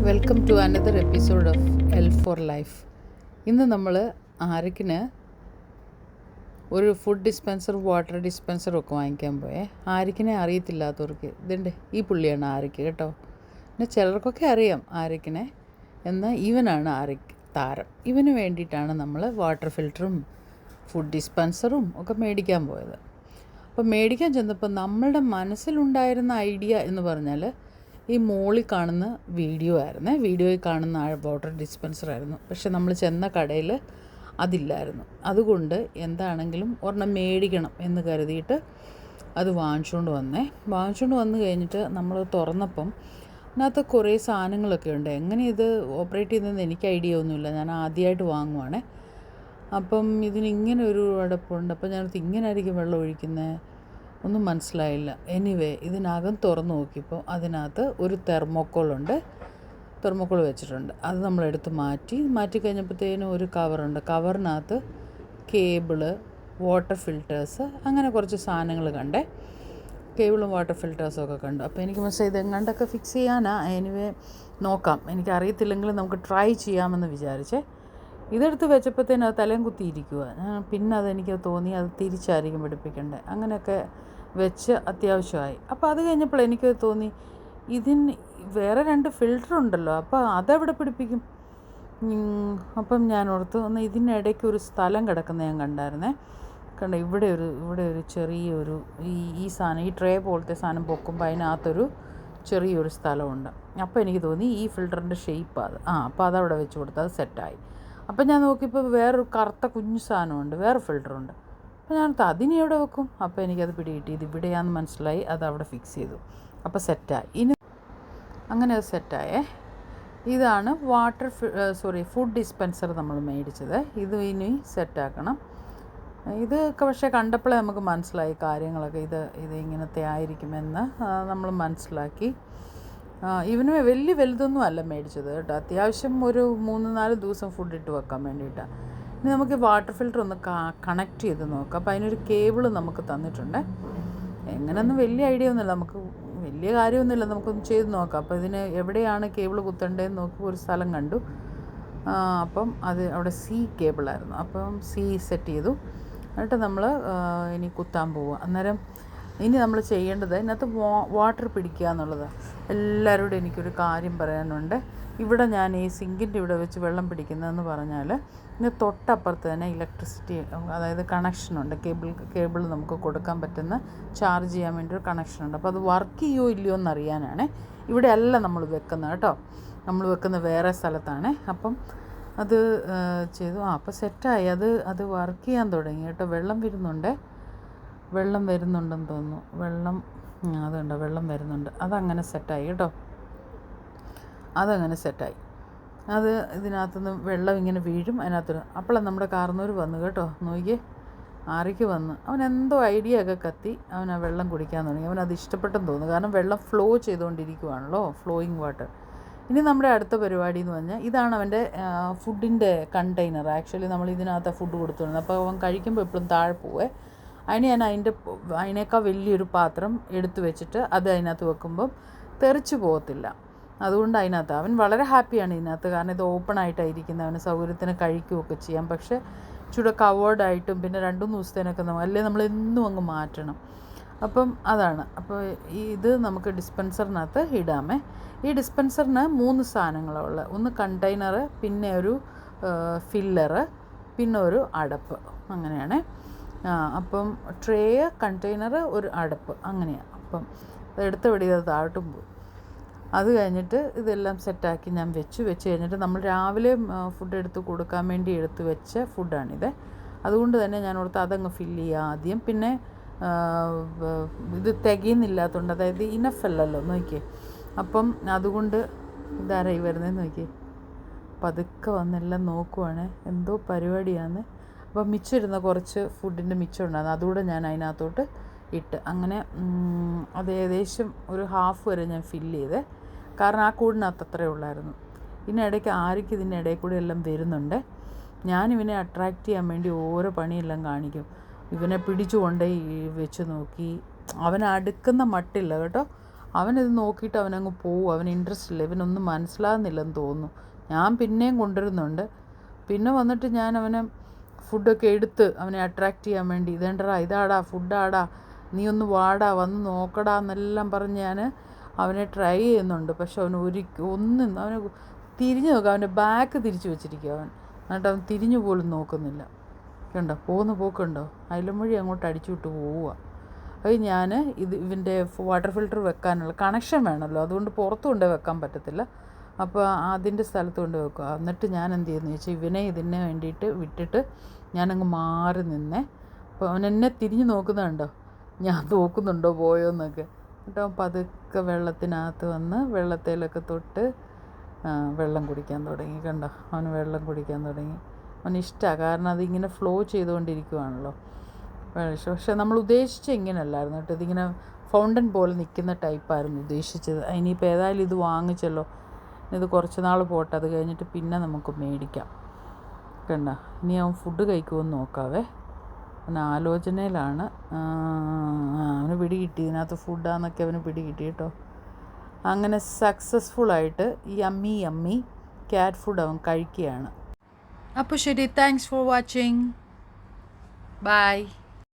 Welcome to another episode of L for Life. ഇന്ന് നമ്മൾ ആരിക്കിന് ഒരു ഫുഡ് ഡിസ്പെൻസർ വാട്ടർ ഡിസ്പെൻസറും ഒക്കെ വാങ്ങിക്കാൻ പോയേ. ആരിക്കിനെ അറിയത്തില്ലാത്തവർക്ക് ഇതുണ്ട്, ഈ പുള്ളിയാണ് ആരിക്ക് കേട്ടോ. പിന്നെ ചിലർക്കൊക്കെ അറിയാം ആരിക്കിനെ, എന്നാൽ ഇവനാണ് ആരിക്ക് താരം. ഇവന് വേണ്ടിയിട്ടാണ് നമ്മൾ വാട്ടർ ഫിൽറ്ററും ഫുഡ് ഡിസ്പെൻസറും ഒക്കെ മേടിക്കാൻ പോയത്. അപ്പോൾ മേടിക്കാൻ ചെന്നപ്പോൾ നമ്മളുടെ മനസ്സിലുണ്ടായിരുന്ന ഐഡിയ എന്ന് പറഞ്ഞാൽ ഈ മോളിൽ കാണുന്ന വീഡിയോയിൽ കാണുന്ന വാട്ടർ ഡിസ്പെൻസറായിരുന്നു. പക്ഷെ നമ്മൾ ചെന്ന കടയിൽ അതില്ലായിരുന്നു. അതുകൊണ്ട് എന്താണെങ്കിലും ഒരെണ്ണം മേടിക്കണം എന്ന് കരുതിയിട്ട് അത് വാങ്ങിച്ചുകൊണ്ട് വന്നു കഴിഞ്ഞിട്ട് നമ്മൾ തുറന്നപ്പം അതിനകത്ത് കുറേ സാധനങ്ങളൊക്കെ ഉണ്ട്. എങ്ങനെ ഇത് ഓപ്പറേറ്റ് ചെയ്യുന്നതെന്ന് എനിക്ക് ഐഡിയ ഒന്നുമില്ല, ഞാൻ ആദ്യമായിട്ട് വാങ്ങുവാണേ. അപ്പം ഇതിനിങ്ങനെ ഒരു അടപ്പുണ്ട്. അപ്പം ഞാനത് ഇങ്ങനെ ആയിരിക്കും വെള്ളം ഒഴിക്കുന്നത്, ഒന്നും മനസ്സിലായില്ല. എനിവേ ഇതിനകം തുറന്ന് നോക്കിയപ്പോൾ അതിനകത്ത് ഒരു തെർമോക്കോൾ വെച്ചിട്ടുണ്ട്. അത് നമ്മളെടുത്ത് മാറ്റി കഴിഞ്ഞപ്പോഴത്തേനും ഒരു കവറുണ്ട്. കവറിനകത്ത് കേബിള്, വാട്ടർ ഫിൽറ്റേഴ്സ്, അങ്ങനെ കുറച്ച് സാധനങ്ങൾ കണ്ടേ. കേബിളും വാട്ടർ ഫിൽറ്റേഴ്സും ഒക്കെ കണ്ടു. അപ്പോൾ എനിക്ക് മനസ്സിലായി ഇതെങ്ങാണ്ടൊക്കെ ഫിക്സ് ചെയ്യാനാ. എനിവേ നോക്കാം, എനിക്കറിയത്തില്ലെങ്കിലും നമുക്ക് ട്രൈ ചെയ്യാമെന്ന് വിചാരിച്ചേ. ഇതെടുത്ത് വെച്ചപ്പോഴത്തേനും അത് തലയും കുത്തിയിരിക്കുക. പിന്നെ അതെനിക്ക് തോന്നി അത് തിരിച്ചായിരിക്കും പിടിപ്പിക്കേണ്ടത്. അങ്ങനെയൊക്കെ വെച്ച് അത്യാവശ്യമായി. അപ്പോൾ അത് കഴിഞ്ഞപ്പോൾ എനിക്ക് തോന്നി ഇതിന് വേറെ 2 ഫിൽറ്റർ ഉണ്ടല്ലോ, അപ്പോൾ അതെവിടെ പിടിപ്പിക്കും. അപ്പം ഞാൻ ഓർത്തു ഒന്ന് ഇതിനിടയ്ക്ക് ഒരു സ്ഥലം കിടക്കുന്ന ഞാൻ കണ്ടായിരുന്നേ. ഇവിടെ ഒരു ചെറിയൊരു ഈ സാധനം, ഈ ട്രേ പോലത്തെ സാധനം പൊക്കുമ്പോൾ അതിനകത്തൊരു ചെറിയൊരു സ്ഥലമുണ്ട്. അപ്പോൾ എനിക്ക് തോന്നി ഈ ഫിൽറ്ററിൻ്റെ ഷേപ്പ് അത് അപ്പോൾ അതവിടെ വെച്ച് കൊടുത്ത് അത് സെറ്റായി. അപ്പം ഞാൻ നോക്കിയപ്പോൾ വേറൊരു കറുത്ത കുഞ്ഞു സാധനമുണ്ട്, വേറെ ഫിൽറ്ററുണ്ട്. അപ്പോൾ ഞാൻ അതിനെ എവിടെ വെക്കും. അപ്പോൾ എനിക്കത് പിടികിട്ടി, ഇത് ഇവിടെയാണെന്ന് മനസ്സിലായി. അത് അവിടെ ഫിക്സ് ചെയ്തു. അപ്പോൾ സെറ്റായി. അങ്ങനെ അത് സെറ്റായേ. ഇതാണ് ഫുഡ് ഡിസ്പെൻസർ നമ്മൾ മേടിച്ചത്. ഇത് ഇനി സെറ്റാക്കണം. ഇതൊക്കെ പക്ഷേ കണ്ടപ്പോഴേ നമുക്ക് മനസ്സിലായി കാര്യങ്ങളൊക്കെ ഇത് ഇങ്ങനത്തെ ആയിരിക്കുമെന്ന് നമ്മൾ മനസ്സിലാക്കി. ഇവന് വലിയ വലുതൊന്നും അല്ല മേടിച്ചത് കേട്ടോ, അത്യാവശ്യം ഒരു 3-4 ദിവസം ഫുഡ് ഇട്ട് വെക്കാൻ വേണ്ടിയിട്ടാണ്. ഇനി നമുക്ക് വാട്ടർ ഫിൽറ്റർ ഒന്ന് കണക്ട് ചെയ്ത് നോക്കാം. അപ്പോൾ അതിനൊരു കേബിൾ നമുക്ക് തന്നിട്ടുണ്ട്. എങ്ങനെയൊന്നും വലിയ ഐഡിയ ഒന്നുമില്ല, നമുക്ക് വലിയ കാര്യമൊന്നുമില്ല, നമുക്കൊന്ന് ചെയ്ത് നോക്കാം. അപ്പോൾ ഇതിന് എവിടെയാണ് കേബിൾ കുത്തേണ്ടതെന്ന് നോക്കി ഒരു സ്ഥലം കണ്ടു. അപ്പം അത് അവിടെ കേബിളായിരുന്നു. അപ്പം സെറ്റ് ചെയ്തു. എന്നിട്ട് നമ്മൾ ഇനി കുത്താൻ പോവുക. അന്നേരം ഇനി നമ്മൾ ചെയ്യേണ്ടത് ഇതിനകത്ത് വാട്ടർ പിടിക്കുക എന്നുള്ളതാണ്. എല്ലാവരോടും എനിക്കൊരു കാര്യം പറയാനുണ്ട്. ഇവിടെ ഞാൻ ഈ സിങ്കിൻ്റെ ഇവിടെ വെച്ച് വെള്ളം പിടിക്കുന്നതെന്ന് പറഞ്ഞാൽ ഇതിന് തൊട്ടപ്പുറത്ത് തന്നെ ഇലക്ട്രിസിറ്റി, അതായത് കണക്ഷനുണ്ട്. കേബിൾ നമുക്ക് കൊടുക്കാൻ പറ്റുന്ന ചാർജ് ചെയ്യാൻ വേണ്ടി ഒരു കണക്ഷനുണ്ട്. അപ്പോൾ അത് വർക്ക് ചെയ്യുമോ ഇല്ലയോ എന്നറിയാനാണ്. ഇവിടെ അല്ല നമ്മൾ വെക്കുന്നത് കേട്ടോ, നമ്മൾ വെക്കുന്ന വേറെ സ്ഥലത്താണ്. അപ്പം അത് ചെയ്തു. അപ്പോൾ സെറ്റായി. അത് വർക്ക് ചെയ്യാൻ തുടങ്ങി കേട്ടോ. വെള്ളം വരുന്നുണ്ടെന്ന് തോന്നുന്നു. അതുണ്ടോ, വെള്ളം വരുന്നുണ്ട്. അതങ്ങനെ സെറ്റായി കേട്ടോ. അത് ഇതിനകത്തുനിന്ന് വെള്ളം ഇങ്ങനെ വീഴും അതിനകത്ത്. അപ്പോഴാണ് നമ്മുടെ കാർന്നൂർ വന്നു കേട്ടോ. നോക്കിയേ, ആറിക്ക് വന്ന് അവൻ എന്തോ ഐഡിയ ഒക്കെ കത്തി അവൻ ആ വെള്ളം കുടിക്കാൻ തുടങ്ങി. അവനത് ഇഷ്ടപ്പെട്ടെന്ന് തോന്നുന്നു, കാരണം വെള്ളം ഫ്ലോ ചെയ്തുകൊണ്ടിരിക്കുവാണല്ലോ, ഫ്ലോയിങ് വാട്ടർ. ഇനി നമ്മുടെ അടുത്ത പരിപാടി എന്ന് പറഞ്ഞാൽ ഇതാണ് അവൻ്റെ ഫുഡിൻ്റെ കണ്ടെയ്നർ. ആക്ച്വലി നമ്മൾ ഇതിനകത്ത് ഫുഡ് കൊടുത്തുകൊണ്ടിരുന്നത്. അപ്പോൾ അവൻ കഴിക്കുമ്പോൾ എപ്പോഴും താഴെ പോവേ. അതിന് ഞാൻ അതിനേക്കാൾ വലിയൊരു പാത്രം എടുത്തു വെച്ചിട്ട് അത് അതിനകത്ത് വെക്കുമ്പം തെറിച്ച് പോകത്തില്ല. അതുകൊണ്ട് അതിനകത്ത് അവൻ വളരെ ഹാപ്പിയാണ് ഇതിനകത്ത്, കാരണം ഇത് ഓപ്പൺ ആയിട്ടായിരിക്കുന്നത്. അവന് സൗകര്യത്തിന് കഴിക്കുകയൊക്കെ ചെയ്യാം. പക്ഷേ ചൂടെ കവേർഡായിട്ടും പിന്നെ 2-3 ദിവസത്തേനൊക്കെ അല്ലെങ്കിൽ നമ്മളെന്നും അങ്ങ് മാറ്റണം. അപ്പം അതാണ്. അപ്പോൾ ഇത് നമുക്ക് ഡിസ്പെൻസറിനകത്ത് ഇടാമേ. ഈ ഡിസ്പെൻസറിന് 3 സാധനങ്ങളാണ് ഉള്ളത്. ഒന്ന് കണ്ടെയ്നർ, പിന്നെ ഒരു ഫില്ലറ്, പിന്നെ ഒരു അടപ്പ്. അങ്ങനെയാണ്. അപ്പം ട്രേ, കണ്ടെയ്നർ, ഒരു അടപ്പ്, അങ്ങനെയാണ്. അപ്പം എടുത്ത വെടിയത് താഴോട്ടും പോയി. അത് കഴിഞ്ഞിട്ട് ഇതെല്ലാം സെറ്റാക്കി ഞാൻ വെച്ച് കഴിഞ്ഞിട്ട് നമ്മൾ രാവിലെ ഫുഡ് എടുത്ത് കൊടുക്കാൻ വേണ്ടി എടുത്ത് വെച്ച ഫുഡാണിത്. അതുകൊണ്ട് തന്നെ ഞാൻ ഓർത്ത് അതങ്ങ് ഫില്ല് ചെയ്യുക ആദ്യം. പിന്നെ ഇത് തികയുന്നില്ലാത്തതുകൊണ്ട്, അതായത് ഇനഫല്ലല്ലോ നോക്കിയേ. അപ്പം അതുകൊണ്ട് ഇതാരായി വരുന്നതെന്ന് നോക്കിയേ. പതുക്കെ വന്നെല്ലാം നോക്കുവാണ്, എന്തോ പരിപാടിയാണ്. അപ്പം മിച്ചമിരുന്ന കുറച്ച് ഫുഡിൻ്റെ മിച്ചം ഉണ്ടായിരുന്നു, അതുകൂടെ ഞാൻ അതിനകത്തോട്ട് ഇട്ട്. അങ്ങനെ അത് ഏകദേശം ഒരു ഹാഫ് വരെ ഞാൻ ഫില്ല് ചെയ്തേ, കാരണം ആ കൂടിനകത്ത് അത്രയേ ഉള്ളായിരുന്നു. ഇതിനിടയ്ക്ക് ആർക്ക് ഇതിൻ്റെ ഇടയിൽ കൂടെ എല്ലാം വരുന്നുണ്ട്. ഞാനിവനെ അട്രാക്റ്റ് ചെയ്യാൻ വേണ്ടി ഓരോ പണിയെല്ലാം കാണിക്കും. ഇവനെ പിടിച്ചുകൊണ്ട് വെച്ച് നോക്കി, അവനെ അടുക്കുന്ന മട്ടില്ല കേട്ടോ. അവനിത് നോക്കിയിട്ട് അവനങ്ങ് പോവും. അവന് ഇൻട്രസ്റ്റ് ഇല്ല, ഇവനൊന്നും മനസ്സിലാകുന്നില്ലെന്ന് തോന്നുന്നു. ഞാൻ പിന്നെയും കൊണ്ടുവരുന്നുണ്ട്. പിന്നെ വന്നിട്ട് ഞാൻ അവനെ ഫുഡൊക്കെ എടുത്ത് അവനെ അട്രാക്റ്റ് ചെയ്യാൻ വേണ്ടി, ഇതേണ്ടടാ, ഇതാടാ ഫുഡാടാ, നീ ഒന്ന് വാടാ, വന്ന് നോക്കടാ എന്നെല്ലാം പറഞ്ഞ് ഞാൻ അവനെ ട്രൈ ചെയ്യുന്നുണ്ട്. പക്ഷെ അവന് ഒന്നും അവന് തിരിഞ്ഞു നോക്കുക, അവൻ്റെ ബാക്ക് തിരിച്ച് വെച്ചിരിക്കുക അവൻ. എന്നിട്ട് അവൻ തിരിഞ്ഞു പോലും നോക്കുന്നില്ല. കണ്ടോ പോകുന്ന പോക്കുണ്ടോ? അയിലമൊഴി അങ്ങോട്ട് അടിച്ചു വിട്ട് പോവുക. അത് ഞാൻ ഇവൻ്റെ വാട്ടർ ഫിൽറ്റർ വെക്കാനുള്ള കണക്ഷൻ വേണമല്ലോ, അതുകൊണ്ട് പുറത്ത് കൊണ്ട് വെക്കാൻ പറ്റത്തില്ല. അപ്പോൾ അതിൻ്റെ സ്ഥലത്ത് കൊണ്ട് വെക്കുക. എന്നിട്ട് ഞാൻ എന്ത് ചെയ്യുന്നു ചോദിച്ചാൽ ഇവനെ ഇതിന് വേണ്ടിയിട്ട് വിട്ടിട്ട് ഞാനങ്ങ് മാറി നിന്നേ. അപ്പോൾ അവൻ എന്നെ തിരിഞ്ഞ് നോക്കുന്നുണ്ടോ, ഞാൻ നോക്കുന്നുണ്ടോ പോയോ എന്നൊക്കെ. എന്നിട്ട് അവൻ പതുക്കെ വെള്ളത്തിനകത്ത് വന്ന് വെള്ളത്തേലൊക്കെ തൊട്ട് വെള്ളം കുടിക്കാൻ തുടങ്ങി. കണ്ടോ, അവന് വെള്ളം കുടിക്കാൻ തുടങ്ങി. അവന് ഇഷ്ടമാണ്, കാരണം അതിങ്ങനെ ഫ്ലോ ചെയ്തുകൊണ്ടിരിക്കുവാണല്ലോ. പക്ഷേ നമ്മൾ ഉദ്ദേശിച്ച ഇങ്ങനെയല്ലായിരുന്നു കേട്ടോ. ഇതിങ്ങനെ ഫൗണ്ടൻ പോലെ നിൽക്കുന്ന ടൈപ്പായിരുന്നു ഉദ്ദേശിച്ചത്. ഇനിയിപ്പോൾ ഏതായാലും ഇത് വാങ്ങിച്ചല്ലോ, ഇത് കുറച്ച് നാൾ പോട്ടെ, അത് കഴിഞ്ഞിട്ട് പിന്നെ നമുക്ക് മേടിക്കാം. കണ്ട, ഇനി അവൻ ഫുഡ് കഴിക്കുമെന്ന് നോക്കാവേ. അവൻ ആലോചനയിലാണ്. അവന് പിടി കിട്ടി, ഇതിനകത്ത് ഫുഡാന്നൊക്കെ അവന് പിടി കിട്ടി കേട്ടോ. അങ്ങനെ സക്സസ്ഫുള്ളായിട്ട് യമ്മി ക്യാറ്റ് ഫുഡ് അവൻ കഴിക്കുകയാണ്. അപ്പോൾ ശരി, താങ്ക്സ് ഫോർ വാച്ചിങ്. ബൈ.